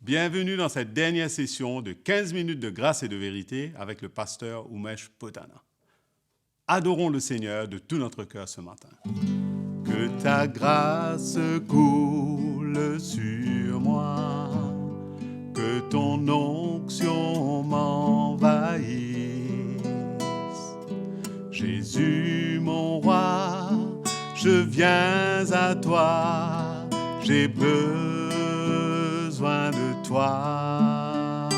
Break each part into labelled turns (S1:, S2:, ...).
S1: Bienvenue dans cette dernière session de 15 minutes de grâce et de vérité avec le pasteur Umesh Potana. Adorons le Seigneur de tout notre cœur ce matin. Que ta grâce coule sur moi, que ton onction m'envahisse. Jésus mon roi, je viens à toi, j'ai besoin de toi.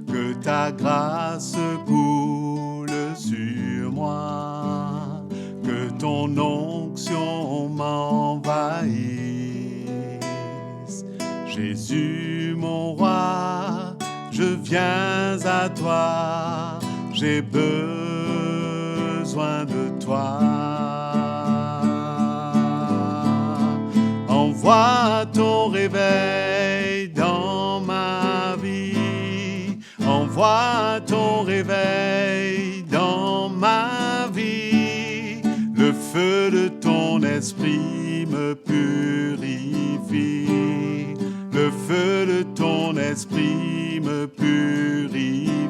S1: Que ta grâce coule sur moi, que ton onction m'envahisse. Jésus mon roi, je viens à toi, j'ai besoin de toi. Envoie ton réveil dans ma vie, envoie ton réveil dans ma vie. Le feu de ton esprit me purifie, le feu de ton esprit me purifie.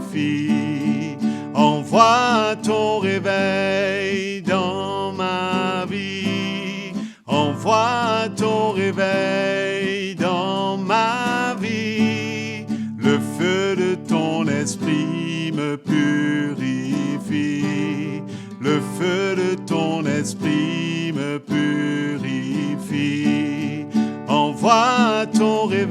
S1: Envoie ton réveil dans ma vie, envoie ton réveil dans ma vie. Le feu de ton esprit me purifie, le feu de ton esprit me purifie. Envoie ton réveil,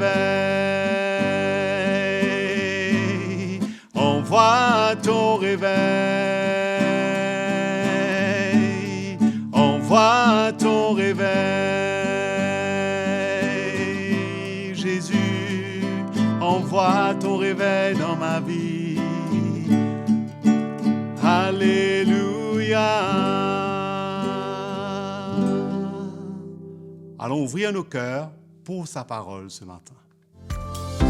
S1: envoie ton réveil, envoie ton réveil. Jésus, envoie ton réveil dans ma vie. Alléluia. Allons ouvrir nos cœurs pour sa parole ce matin.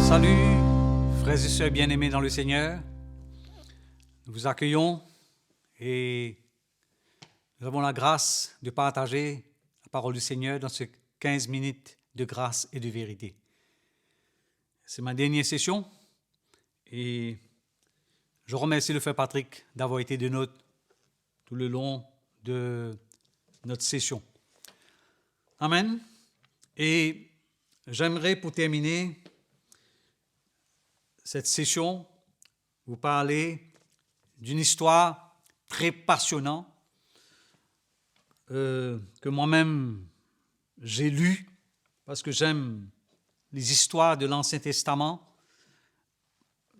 S2: Salut, frères et sœurs bien-aimés dans le Seigneur. Nous vous accueillons et nous avons la grâce de partager la parole du Seigneur dans ces 15 minutes de grâce et de vérité. C'est ma dernière session et je remercie le frère Patrick d'avoir été de nôtres tout le long de notre session. Amen. Et j'aimerais pour terminer cette session vous parler d'une histoire très passionnante que moi-même j'ai lue parce que j'aime les histoires de l'Ancien Testament,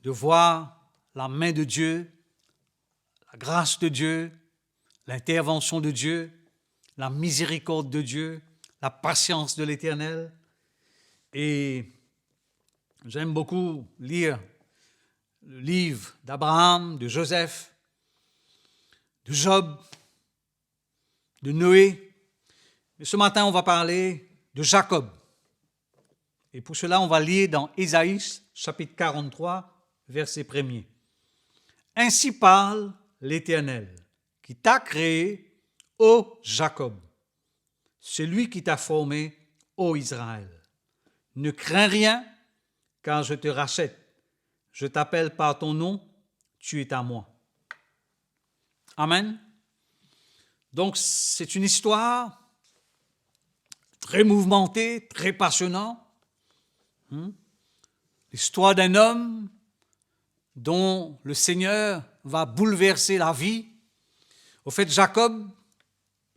S2: de voir la main de Dieu, la grâce de Dieu, l'intervention de Dieu, la miséricorde de Dieu, la patience de l'Éternel. Et j'aime beaucoup lire le livre d'Abraham, de Joseph, de Job, de Noé. Mais ce matin, on va parler de Jacob. Et pour cela, on va lire dans Ésaïe, chapitre 43, verset 1er. Ainsi parle l'Éternel, qui t'a créé, ô Jacob, celui qui t'a formé, ô Israël. Ne crains rien, car je te rachète. Je t'appelle par ton nom, tu es à moi. Amen. Donc, c'est une histoire très mouvementée, très passionnante. L'histoire d'un homme dont le Seigneur va bouleverser la vie. Au fait, Jacob,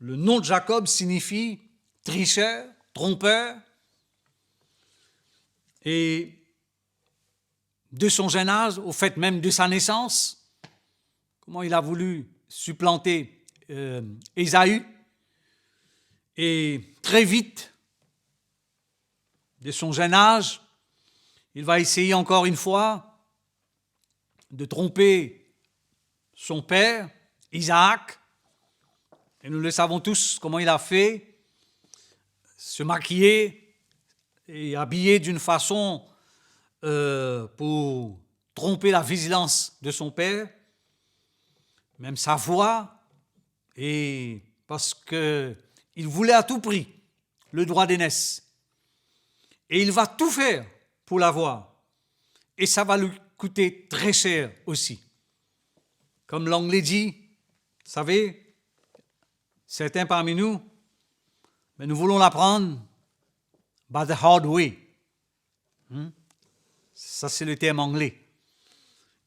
S2: le nom de Jacob signifie tricheur, trompeur. Et de son jeune âge, au fait même de sa naissance, comment il a voulu supplanter Ésaü. Et très vite, de son jeune âge, il va essayer encore une fois de tromper son père, Isaac. Et nous le savons tous comment il a fait, se maquiller et habiller d'une façon pour tromper la vigilance de son père, même sa voix, et parce qu'il voulait à tout prix le droit d'aînesse. Et il va tout faire pour l'avoir. Et ça va lui coûter très cher aussi. Comme l'anglais dit, vous savez, certains parmi nous, mais nous voulons l'apprendre by the hard way. Ça, c'est le terme anglais.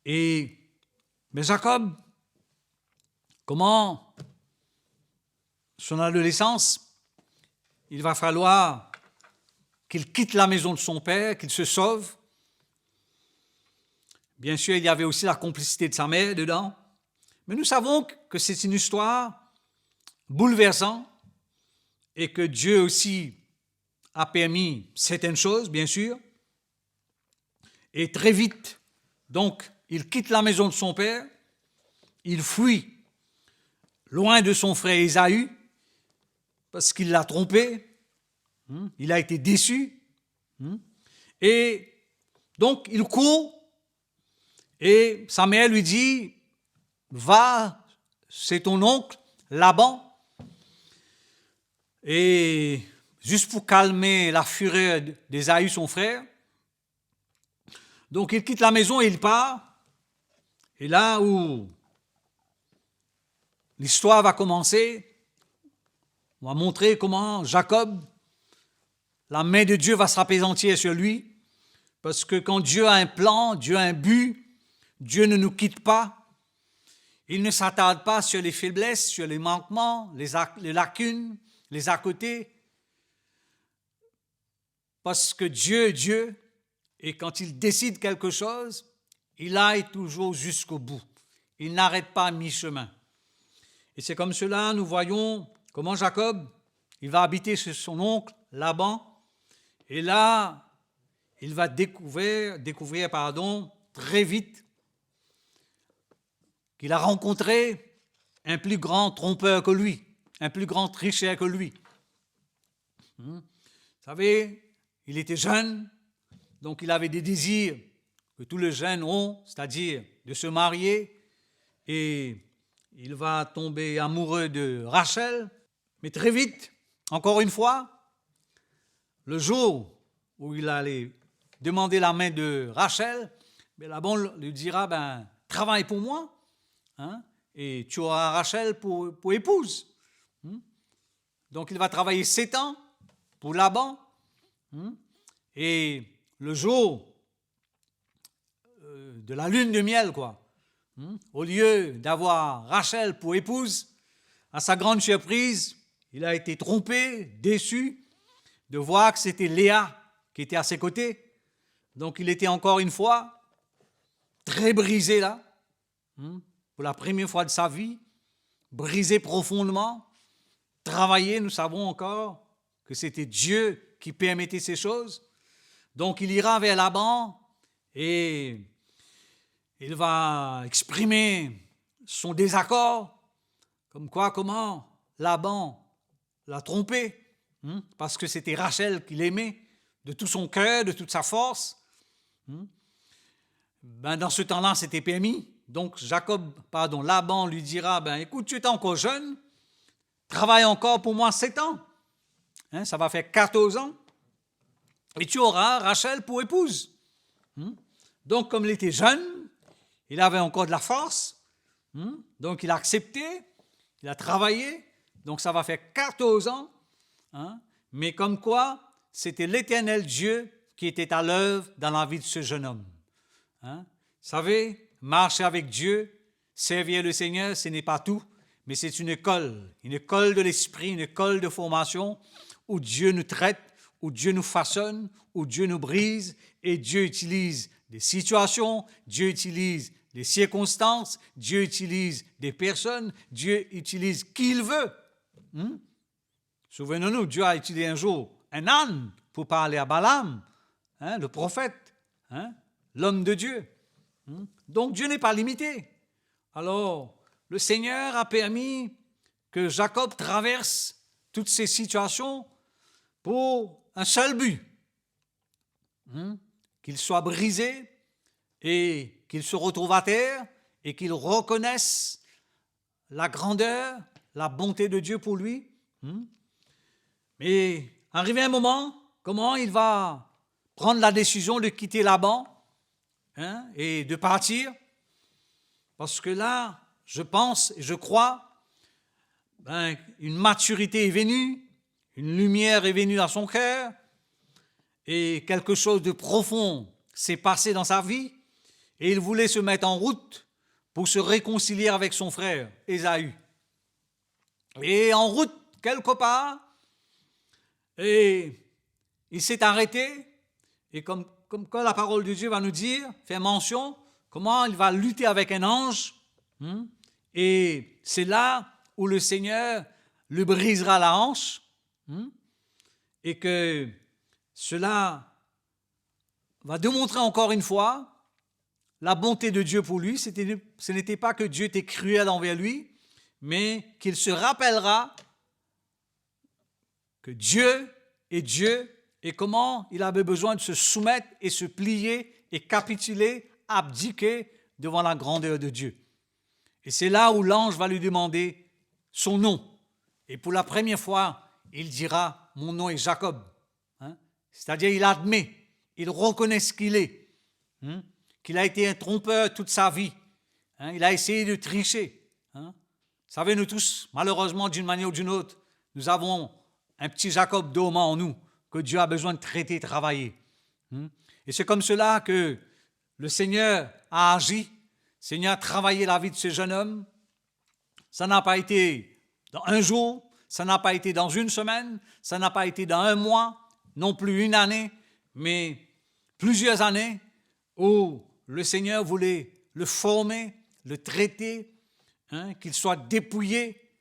S2: Mais Jacob, comment, son adolescence, il va falloir qu'il quitte la maison de son père, qu'il se sauve. Bien sûr, il y avait aussi la complicité de sa mère dedans. Mais nous savons que c'est une histoire bouleversante et que Dieu aussi a permis certaines choses, bien sûr. Et très vite, donc, il quitte la maison de son père, il fuit loin de son frère Ésaü parce qu'il l'a trompé, il a été déçu. Et donc, il court et sa mère lui dit, va, c'est ton oncle, Laban. Et juste pour calmer la fureur d'Ésaü, son frère, donc il quitte la maison et il part. Et là où l'histoire va commencer, on va montrer comment Jacob, la main de Dieu va s'apaisantir sur lui, parce que quand Dieu a un plan, Dieu a un but, Dieu ne nous quitte pas. Il ne s'attarde pas sur les faiblesses, sur les manquements, les lacunes, les à côté, parce que Dieu est Dieu, et quand il décide quelque chose, il aille toujours jusqu'au bout. Il n'arrête pas à mi-chemin. Et c'est comme cela, nous voyons comment Jacob, il va habiter chez son oncle, Laban, et là, il va découvrir très vite qu'il a rencontré un plus grand trompeur que lui, un plus grand tricheur que lui. Vous savez, il était jeune, donc il avait des désirs que tous les jeunes ont, c'est-à-dire de se marier, et il va tomber amoureux de Rachel, mais très vite, encore une fois, le jour où il allait demander la main de Rachel, Laban lui dira, travaille pour moi, et tu auras Rachel pour épouse. Donc il va travailler 7 ans pour Laban, et le jour de la lune de miel, au lieu d'avoir Rachel pour épouse, à sa grande surprise, il a été trompé, déçu de voir que c'était Léa qui était à ses côtés. Donc il était encore une fois très brisé là, pour la première fois de sa vie, brisé profondément, travaillé, nous savons encore que c'était Dieu qui permettait ces choses. Donc il ira vers Laban et il va exprimer son désaccord, comme quoi, comment Laban l'a trompé, parce que c'était Rachel qu'il aimait de tout son cœur, de toute sa force. Dans ce temps-là, c'était permis. Donc Laban lui dira, écoute, tu es encore jeune, travaille encore pour moi 7 ans. Ça va faire 14 ans. Et tu auras Rachel pour épouse. Donc, comme il était jeune, il avait encore de la force. Donc, il a accepté, il a travaillé. Donc, ça va faire 14 ans. Mais comme quoi, c'était l'Éternel Dieu qui était à l'œuvre dans la vie de ce jeune homme. Vous savez, marcher avec Dieu, servir le Seigneur, ce n'est pas tout, mais c'est une école de l'esprit, une école de formation où Dieu nous traite, où Dieu nous façonne, où Dieu nous brise, et Dieu utilise des situations, Dieu utilise des circonstances, Dieu utilise des personnes, Dieu utilise qui il veut. Souvenons-nous, Dieu a utilisé un jour un âne pour parler à Balaam, le prophète, l'homme de Dieu. Donc Dieu n'est pas limité. Alors, le Seigneur a permis que Jacob traverse toutes ces situations pour un seul but, qu'il soit brisé et qu'il se retrouve à terre et qu'il reconnaisse la grandeur, la bonté de Dieu pour lui. Mais arrivé un moment, comment il va prendre la décision de quitter Laban et de partir. Parce que là, je pense et je crois, une maturité est venue, une lumière est venue dans son cœur, et quelque chose de profond s'est passé dans sa vie, et il voulait se mettre en route pour se réconcilier avec son frère, Ésaü. Et en route, quelque part, et il s'est arrêté, et comme la parole de Dieu va nous dire, fait mention, comment il va lutter avec un ange, et c'est là où le Seigneur lui brisera la hanche, et que cela va démontrer encore une fois la bonté de Dieu pour lui. Ce n'était pas que Dieu était cruel envers lui, mais qu'il se rappellera que Dieu est Dieu et comment il avait besoin de se soumettre et se plier et capituler, abdiquer devant la grandeur de Dieu. Et c'est là où l'ange va lui demander son nom. Et pour la première fois, il dira « Mon nom est Jacob ». C'est-à-dire il admet, il reconnaît ce qu'il est, qu'il a été un trompeur toute sa vie. Il a essayé de tricher. Vous savez, nous tous, malheureusement, d'une manière ou d'une autre, nous avons un petit Jacob dormant en nous que Dieu a besoin de traiter et travailler. Et c'est comme cela que le Seigneur a agi. Le Seigneur a travaillé la vie de ce jeune homme. Ça n'a pas été dans un jour, ça n'a pas été dans une semaine, ça n'a pas été dans un mois, non plus une année, mais plusieurs années où le Seigneur voulait le former, le traiter, qu'il soit dépouillé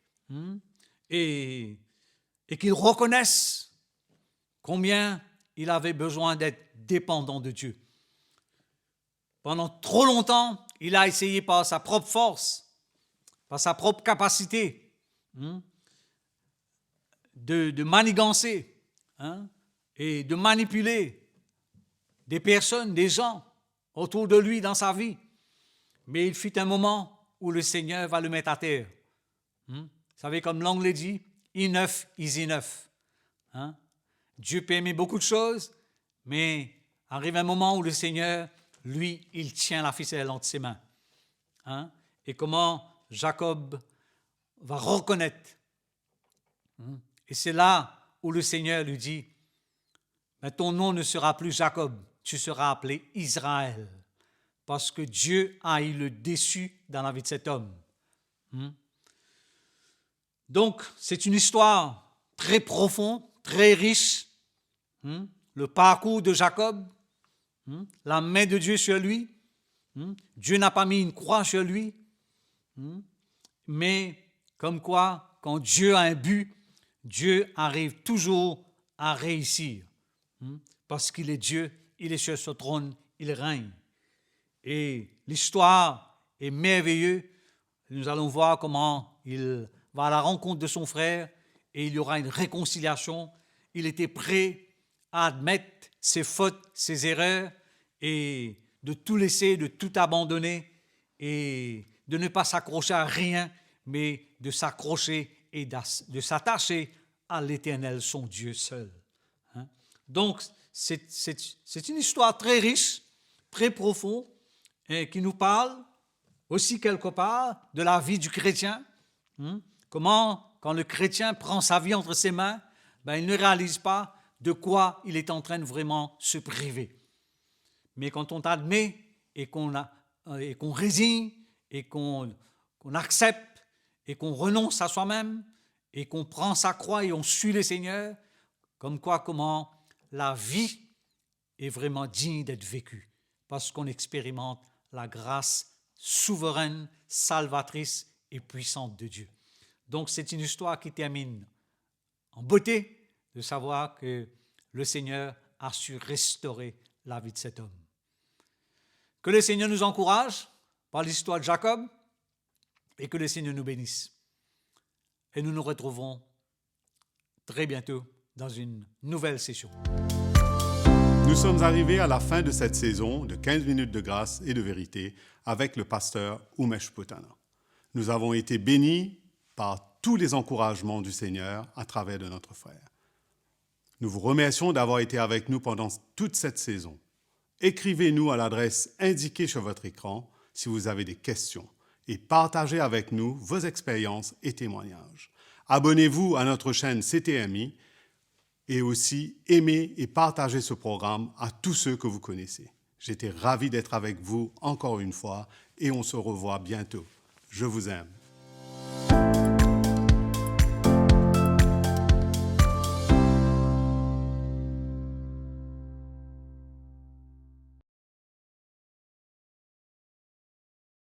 S2: et qu'il reconnaisse combien il avait besoin d'être dépendant de Dieu. Pendant trop longtemps, il a essayé par sa propre force, par sa propre capacité de manigancer et de manipuler des personnes, des gens autour de lui dans sa vie. Mais il fut un moment où le Seigneur va le mettre à terre. Vous savez, comme l'anglais dit, « enough is enough ». Dieu peut aimer beaucoup de choses, mais arrive un moment où le Seigneur, lui, il tient la ficelle entre ses mains. Et comment Jacob va reconnaître. Et c'est là où le Seigneur lui dit, « Ton nom ne sera plus Jacob, tu seras appelé Israël. » Parce que Dieu a eu le déçu dans la vie de cet homme. Donc, c'est une histoire très profonde, très riche. Le parcours de Jacob, la main de Dieu sur lui. Dieu n'a pas mis une croix sur lui. Mais comme quoi, quand Dieu a un but, Dieu arrive toujours à réussir. Parce qu'il est Dieu, il est sur son trône, il règne. Et l'histoire est merveilleuse. Nous allons voir comment il va à la rencontre de son frère et il y aura une réconciliation. Il était prêt à admettre ses fautes, ses erreurs et de tout laisser, de tout abandonner et de ne pas s'accrocher à rien, mais de s'accrocher et de s'attacher à l'Éternel, son Dieu seul. Donc, c'est une histoire très riche, très profonde, et qui nous parle aussi quelque part de la vie du chrétien. Comment, quand le chrétien prend sa vie entre ses mains, il ne réalise pas de quoi il est en train de vraiment se priver. Mais quand on admet et qu'on résigne et qu'on accepte et qu'on renonce à soi-même et qu'on prend sa croix et on suit le Seigneur, comment la vie est vraiment digne d'être vécue parce qu'on expérimente la grâce souveraine, salvatrice et puissante de Dieu. Donc c'est une histoire qui termine en beauté de savoir que le Seigneur a su restaurer la vie de cet homme. Que le Seigneur nous encourage par l'histoire de Jacob et que le Seigneur nous bénisse. Et nous nous retrouvons très bientôt dans une nouvelle session.
S1: Nous sommes arrivés à la fin de cette saison de 15 minutes de grâce et de vérité avec le pasteur Umesh Putana. Nous avons été bénis par tous les encouragements du Seigneur à travers de notre frère. Nous vous remercions d'avoir été avec nous pendant toute cette saison. Écrivez-nous à l'adresse indiquée sur votre écran si vous avez des questions et partagez avec nous vos expériences et témoignages. Abonnez-vous à notre chaîne CTMI et aussi aimez et partagez ce programme à tous ceux que vous connaissez. J'étais ravi d'être avec vous encore une fois et on se revoit bientôt. Je vous aime.